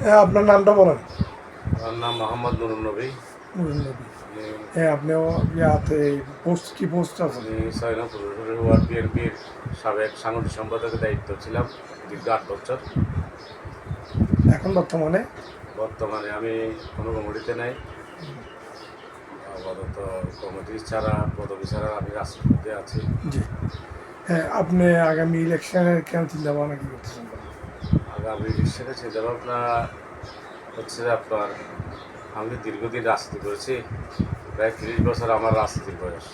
হ্যাঁ, আপনার নামটা বলেন। আমার নাম মোহাম্মদ নুরুন নবী। নুরুন নবী। আমি হ্যাঁ, আপনিও ইয়াতে পোস্ট কি পোস্ট আছেন? আমি সৈয়দপুর ওয়ার্ড বিএনপির সাবেক সাংগঠনিক সম্পাদকের দায়িত্ব ছিলাম দীর্ঘ 8 বছর। এখন বর্তমানে বর্তমানে আমি কোনো কমিটিতে নাই। আপাতত কমিটি ছাড়া পদবি ছাড়া আমি রাজনীতিতে আছি। জি। হ্যাঁ, আপনি আগামী ইলেকশনের কেন চিন্তা ভাবনা কি করতেছেন? আগামী ইলেকশনে চিন্তাভাবনা হচ্ছে আপনার, আমি দীর্ঘদিন রাজনীতি করেছি, প্রায় 30 বছর আমার রাজনীতির বয়স।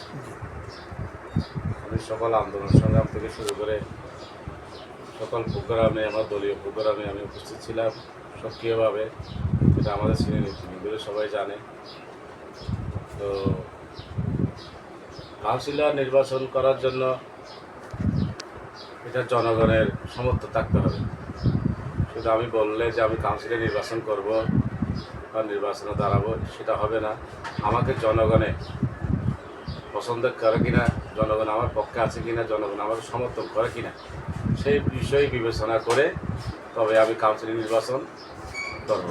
আমি সকল আন্দোলন সংগ্রাম থেকে শুরু করে সকল প্রোগ্রামে, আমার দলীয় প্রোগ্রামে আমি উপস্থিত ছিলাম সক্রিয়ভাবে। এটা আমাদের সিনিয়র নেতৃবৃন্দরা সবাই জানে। তো কাউন্সিলর নির্বাচন করার জন্য এটা জনগণের সমর্থন থাকতে হবে। শুধু আমি বললে যে আমি কাউন্সিলর নির্বাচন করব বা নির্বাচনে দাঁড়াবো সেটা হবে না। আমাকে জনগণে পছন্দ করে কিনা, জনগণ আমার পক্ষে আছে কিনা, জনগণ আমাকে সমর্থন করে কিনা, সেই বিষয় বিবেচনা করে তবে আমি কাউন্সিলর নির্বাচন করব।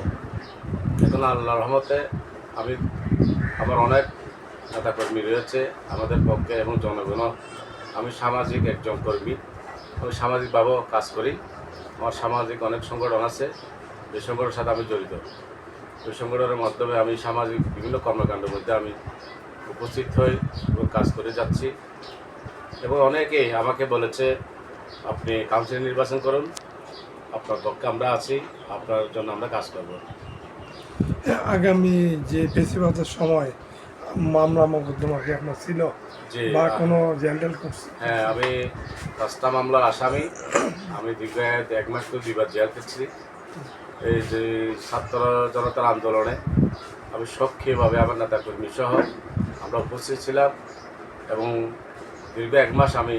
এখন আল্লাহর রহমতে আমি আমার অনেক নেতাকর্মী রয়েছে আমাদের পক্ষে এবং জনগণও। আমি সামাজিক একজন কর্মী, আমি সামাজিকভাবেও কাজ করি। আমার সামাজিক অনেক সংগঠন আছে, যে সংগঠনের সাথে আমি জড়িত। ওই সংগঠনের মাধ্যমে আমি সামাজিক বিভিন্ন কর্মকাণ্ডের মধ্যে আমি উপস্থিত হই এবং কাজ করে যাচ্ছি। এবং অনেকেই আমাকে বলেছে আপনি কাউন্সিলর নির্বাচন করুন, আপনার পক্ষে আমরা আছি, আপনার জন্য আমরা কাজ করব। আগামী যে ফেস্টিভ্যালের সময় মামলা মোকদ্দমা কি আপনার ছিল যে বা কোনো জেনারেল করছে? হ্যাঁ, আমি 5টা মামলার আসামি। আমি দীর্ঘ 1 মাস তো 2বার জেল খেটেছি। এই যে ছাত্র জনতার আন্দোলনে আমি সক্রিয়ভাবে আমার নেতাকর্মী সহ আমরা উপস্থিত ছিলাম এবং দীর্ঘ 1 মাস আমি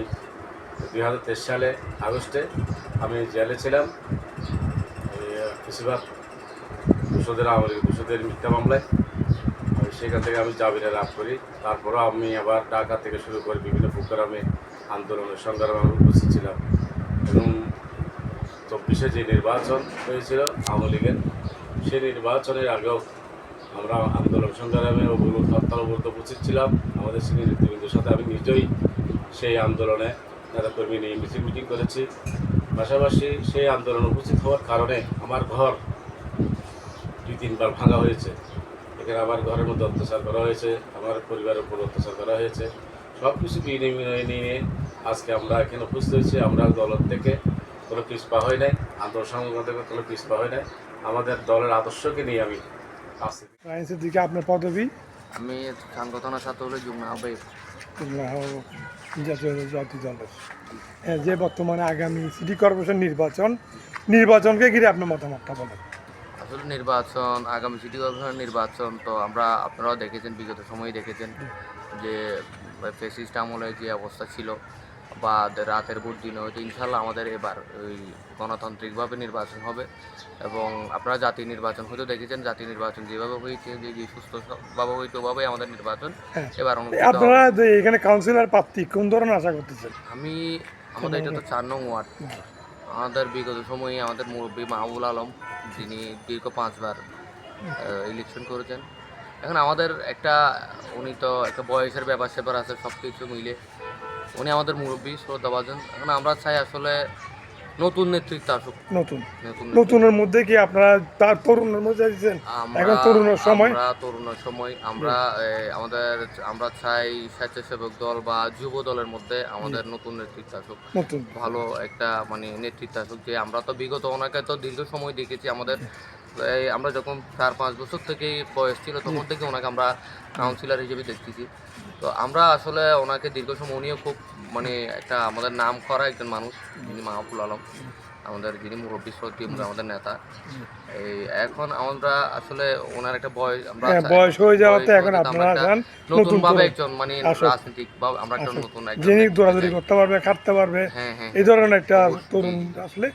2023 সালে আগস্টে আমি জেলে ছিলাম। বেশিরভাগ দোষদের আওয়ামী লীগ দোষদের মিথ্যা মামলায়। সেখান থেকে আমি জামিনে লাভ করি। তারপরও আমি আবার ঢাকা থেকে শুরু করে বিভিন্ন প্রোগ্রামে, আন্দোলনের সংগ্রামে আমি উপস্থিত ছিলাম। এবং 24-এ যে নির্বাচন হয়েছিল আওয়ামী লীগের, সেই নির্বাচনের আগেও আমরা আন্দোলন সংগ্রামে অবরোধ উপস্থিত ছিলাম। আমাদের সিনিয়র নেতৃবৃন্দের সাথে আমি নিজেই সেই আন্দোলনে নেতাকর্মী নিয়ে মিটিং করেছি। পাশাপাশি সেই আন্দোলনে উপস্থিত হওয়ার কারণে আমার ঘর 2-3বার ভাঙা হয়েছে। এখানে আমার ঘরের মধ্যে অত্যাচার করা হয়েছে, আমার পরিবারের উপর অত্যাচার করা হয়েছে। সব কিছু নিয়ে আজকে আমরা এখানে উপস্থিত হয়েছি। আমরা দলের থেকে কোনো পিছপা হয় নাই, আন্দোলন সংগ্রাম থেকে কোনো পিছপা হয় নাই। আমাদের দলের আদর্শকে নিয়ে আমি আসছি। রাইন্সের দিকে আপনার পদবি? আমি সাংগঠনের সাথে হলে যুগ্ম আহ্বায়ক। জাতীয় দলের। হ্যাঁ, যে বর্তমানে আগামী সিটি কর্পোরেশন নির্বাচনকে ঘিরে আপনার মতামতটা বলেন। আসলে নির্বাচন, আগামী সিটি কর্পোরেশন নির্বাচন তো আপনারাও দেখেছেন, বিগত সময়ে দেখেছেন যে ফ্যাসিস্ট আমলে যে অবস্থা ছিল বা রাতের ভোট দিনে হয়তো ইনশাল্লাহ আমাদের এবার ওই গণতান্ত্রিকভাবে নির্বাচন হবে। এবং আপনারা জাতীয় নির্বাচন হয়তো দেখেছেন, জাতীয় নির্বাচন যেভাবে হয়েছে, যে সুস্থভাবে হয়েছে ওভাবেই আমাদের নির্বাচন এবার অনুষ্ঠিত হবে। আপনারা এখানে কাউন্সিলর প্রার্থী কোন ধরনের আশা করতেছেন? আমাদের এটা তো 4 নং ওয়ার্ড। আমাদের বিগত সময়ে আমাদের মুরব্বী মাহবুল আলম, যিনি দীর্ঘ 5বার ইলেকশন করেছেন। এখন আমাদের উনি তো একটা বয়সের ব্যাপার আছে, সব কিছু মিলে উনি আমাদের মুরব্বী, শ্রদ্ধাভাজন। এখন আমরা চাই আসলে নতুন নেতৃত্ব আসুক। নতুনের মধ্যে কি আপনারা তার তরুণের মধ্যে দিচ্ছেন? এখন তরুণের সময় আমরা চাই স্বেচ্ছাসেবক দল বা যুব দলের মধ্যে আমাদের নতুন নেতৃত্ব আসুক, ভালো একটা নেতৃত্ব আসুক। যে আমরা তো বিগত ওনাকে তো দীর্ঘ সময় দেখেছি, আমরা যখন 4-5 বছর থেকে বয়স ছিল তখন থেকে ওনাকে আমরা কাউন্সিলর হিসেবে দেখতেছি। তো আমরা আসলে ওনাকে দীর্ঘ সময়, উনিও খুব আমাদের নাম করা একজন মানুষ, যিনি মাহবুল আলম, যিনি মুরব্বী শ্রদ্ধেয় আমাদের নেতা। এখন আমরা আসলে ওনার একটা বয়স হয়ে যাওয়াতে এখন আপনারা নতুন ভাবে একজন রাজনৈতিক বা আমরা একটা নতুন যিনি দৌড়াদৌড়ি করতে পারবে, খাটতে পারবে, এই ধরনের একটা তরুণ আসলে